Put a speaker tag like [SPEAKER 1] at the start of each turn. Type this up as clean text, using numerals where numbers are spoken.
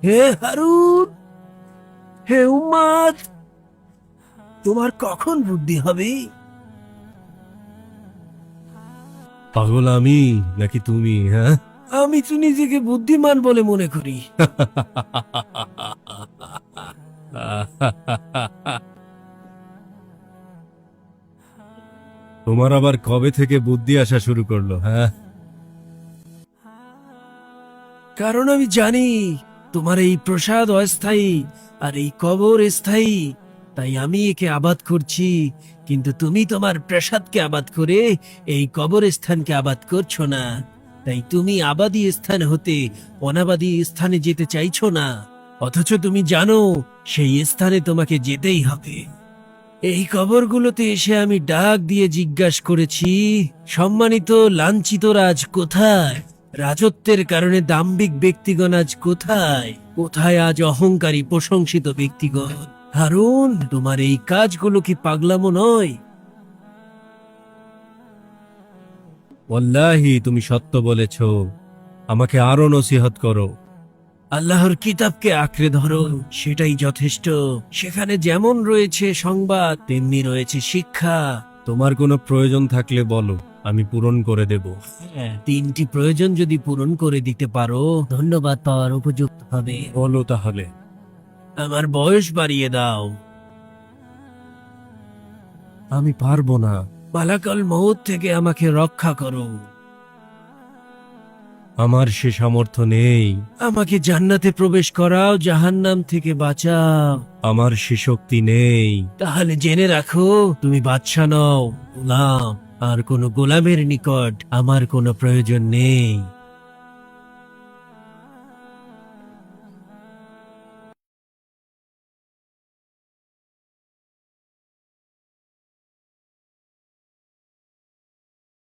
[SPEAKER 1] হে হারুন, হে উম্মাদ, তোমার কখন বুদ্ধি হবে?
[SPEAKER 2] পাগল আমি নাকি তুমি? হ্যাঁ,
[SPEAKER 1] আমি তো নিজেকে বুদ্ধিমান বলে মনে করি।
[SPEAKER 2] তোমার আবার কবে থেকে বুদ্ধি আসা শুরু করলো? হ্যাঁ,
[SPEAKER 1] কারণ আমি জানি তোমার এই প্রসাদ অস্থায়ী আর এই কবর স্থায়ী, তাই আমি একে আবাদ করছি। কিন্তু তুমি তোমার প্রসাদকে আবাদ করে এই কবরস্থানকে আবাদ করছো না। তাই তুমি আবাদী স্থান হতে অনাবাদী স্থানে যেতে চাইছো না, অথচ তুমি জানো সেই স্থানে তোমাকে যেতেই হবে। এই কবরগুলোতে এসে আমি ডাক দিয়ে জিজ্ঞাসা করেছি, সম্মানিত লাঞ্ছিত রাজ কোথায়? রাজত্বের কারণে দাম্ভিক ব্যক্তিগণ আজ কোথায়? কোথায় আজ অহংকারী প্রশংসিত ব্যক্তিগণ? হারুন, তোমার এই কাজগুলো কি পাগলামো নয়?
[SPEAKER 2] ওয়াল্লাহি তুমি সত্য বলেছ। আমাকে আরো নসিহত করো।
[SPEAKER 1] আল্লাহর কিতাবকে আঁকড়ে ধরো, সেটাই যথেষ্ট। সেখানে যেমন রয়েছে সংবাদ, তেমনি রয়েছে শিক্ষা।
[SPEAKER 2] তোমার কোনো প্রয়োজন থাকলে বলো, আমি পূরণ করে দেব।
[SPEAKER 1] তিনটি প্রয়োজন যদি পূরণ করে দিতে পারো, ধন্যবাদ পাওয়ার উপযুক্ত হবে।
[SPEAKER 2] বলো তাহলে।
[SPEAKER 1] আমার বয়স বাড়িয়ে দাও।
[SPEAKER 2] আমি পারবো না।
[SPEAKER 1] মালাকাল মউত থেকে আমাকে রক্ষা করো।
[SPEAKER 2] আমার সে সামর্থ্য নেই।
[SPEAKER 1] আমাকে জান্নাতে প্রবেশ করাও, জাহান্নাম থেকে বাঁচাও।
[SPEAKER 2] আমার সে শক্তি নেই।
[SPEAKER 1] তাহলে জেনে রাখো, তুমি বাদশা নও, গোলাম। আর কোনো গোলামের নিকট আমার কোনো প্রয়োজন নেই।